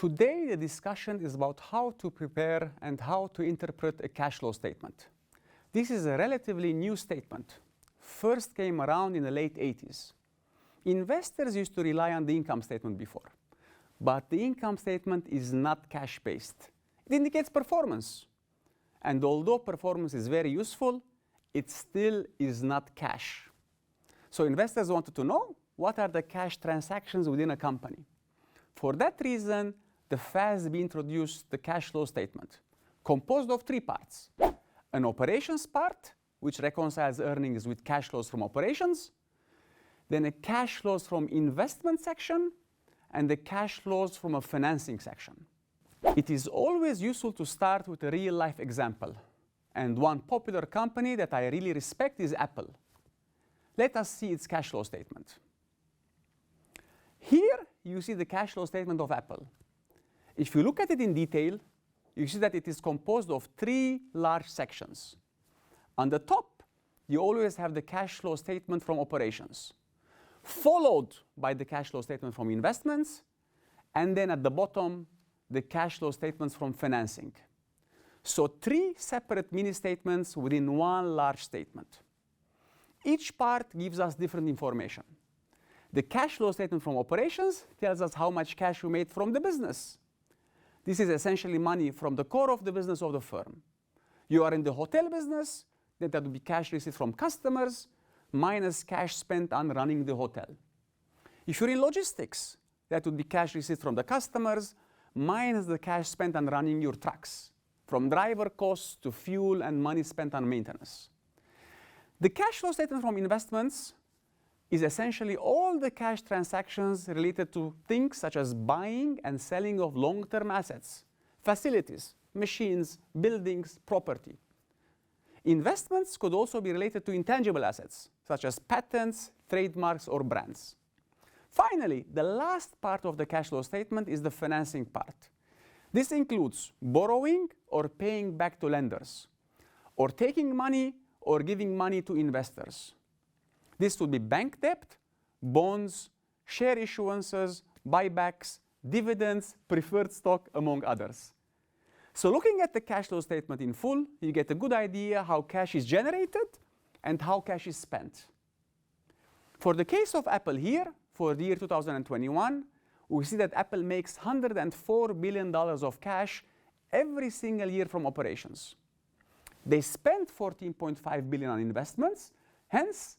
Today, the discussion is about how to prepare and how to interpret a cash flow statement. This is a relatively new statement. First came around in the late 80s. Investors used to rely on the income statement before, but the income statement is not cash-based. It indicates performance. And although performance is very useful, it still is not cash. So investors wanted to know what are the cash transactions within a company. For that reason, the FASB introduced the cash flow statement, composed of three parts. An operations part, which reconciles earnings with cash flows from operations, then a cash flows from investment section, and the cash flows from a financing section. It is always useful to start with a real-life example. And one popular company that I really respect is Apple. Let us see its cash flow statement. Here, you see the cash flow statement of Apple. If you look at it in detail, you see that it is composed of three large sections. On the top, you always have the cash flow statement from operations, followed by the cash flow statement from investments, and then at the bottom, the cash flow statements from financing. So three separate mini statements within one large statement. Each part gives us different information. The cash flow statement from operations tells us how much cash we made from the business. This is essentially money from the core of the business of the firm. You are in the hotel business, then that would be cash received from customers minus cash spent on running the hotel. If you're in logistics, that would be cash received from the customers minus the cash spent on running your trucks, from driver costs to fuel and money spent on maintenance. The cash flow statement from investments is essentially all the cash transactions related to things such as buying and selling of long-term assets, facilities, machines, buildings, property. Investments could also be related to intangible assets, such as patents, trademarks, or brands. Finally, the last part of the cash flow statement is the financing part. This includes borrowing or paying back to lenders, or taking money or giving money to investors. This would be bank debt, bonds, share issuances, buybacks, dividends, preferred stock, among others. So looking at the cash flow statement in full, you get a good idea how cash is generated and how cash is spent. For the case of Apple here, for the year 2021, we see that Apple makes $104 billion of cash every single year from operations. They spent $14.5 billion on investments. Hence,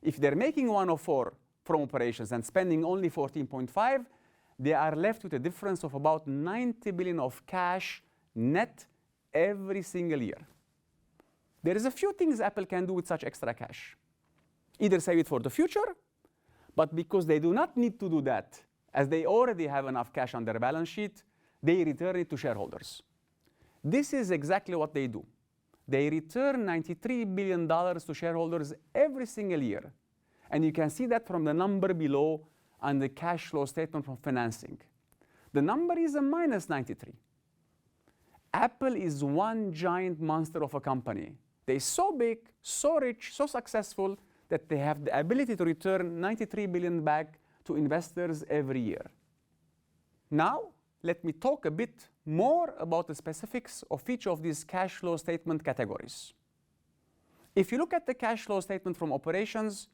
if they're making 104 from operations and spending only 14.5, they are left with a difference of about 90 billion of cash net every single year. There is a few things Apple can do with such extra cash. Either save it for the future, but because they do not need to do that, as they already have enough cash on their balance sheet, they return it to shareholders. This is exactly what they do. They return $93 billion to shareholders every single year. And you can see that from the number below on the cash flow statement from financing. The number is a minus 93. Apple is one giant monster of a company. They're so big, so rich, so successful that they have the ability to return $93 billion back to investors every year. Now, let me talk a bit more about the specifics of each of these cash flow statement categories. If you look at the cash flow statement from operations,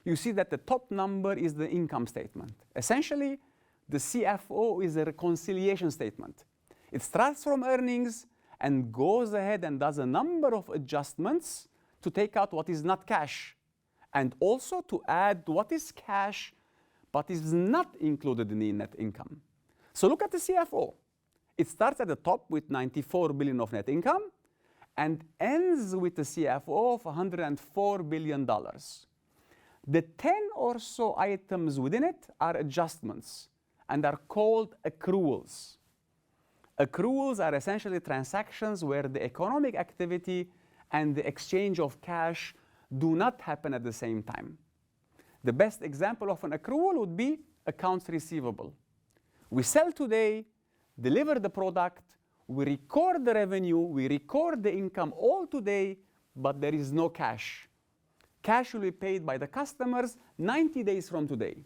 you see that the top number is the income statement. Essentially, the CFO is a reconciliation statement. It starts from earnings and goes ahead and does a number of adjustments to take out what is not cash, and also to add what is cash but is not included in the net income. So look at the CFO. It starts at the top with $94 billion of net income and ends with the CFO of $104 billion. The 10 or so items within it are adjustments and are called accruals. Accruals are essentially transactions where the economic activity and the exchange of cash do not happen at the same time. The best example of an accrual would be accounts receivable. We sell today, deliver the product, we record the revenue, we record the income all today, but there is no cash. Cash will be paid by the customers 90 days from today.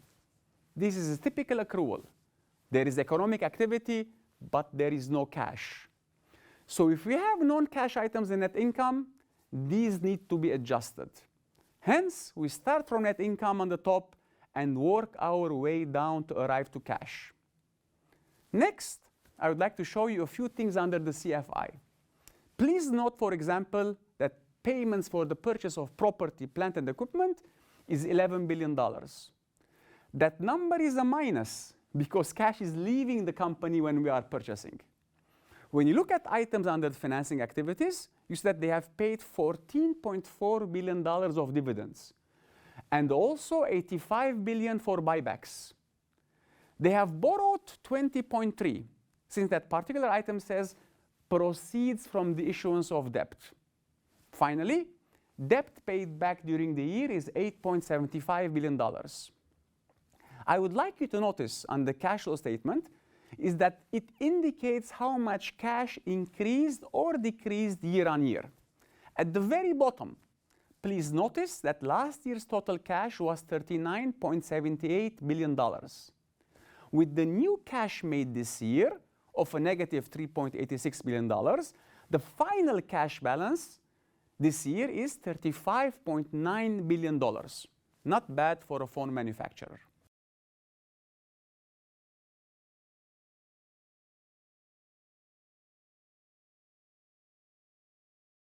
This is a typical accrual. There is economic activity but there is no cash. So if we have non-cash items in net income, these need to be adjusted. Hence, we start from net income on the top and work our way down to arrive to cash. Next, I would like to show you a few things under the CFI. Please note, for example, that payments for the purchase of property, plant, and equipment is $11 billion. That number is a minus because cash is leaving the company when we are purchasing. When you look at items under financing activities, you see that they have paid $14.4 billion of dividends and also $85 billion for buybacks. They have borrowed 20.3, since that particular item says proceeds from the issuance of debt. Finally, debt paid back during the year is $8.75 billion. I would like you to notice on the cash flow statement is that it indicates how much cash increased or decreased year on year. At the very bottom, please notice that last year's total cash was $39.78 billion. With the new cash made this year of a negative $3.86 billion, the final cash balance this year is $35.9 billion. Not bad for a phone manufacturer.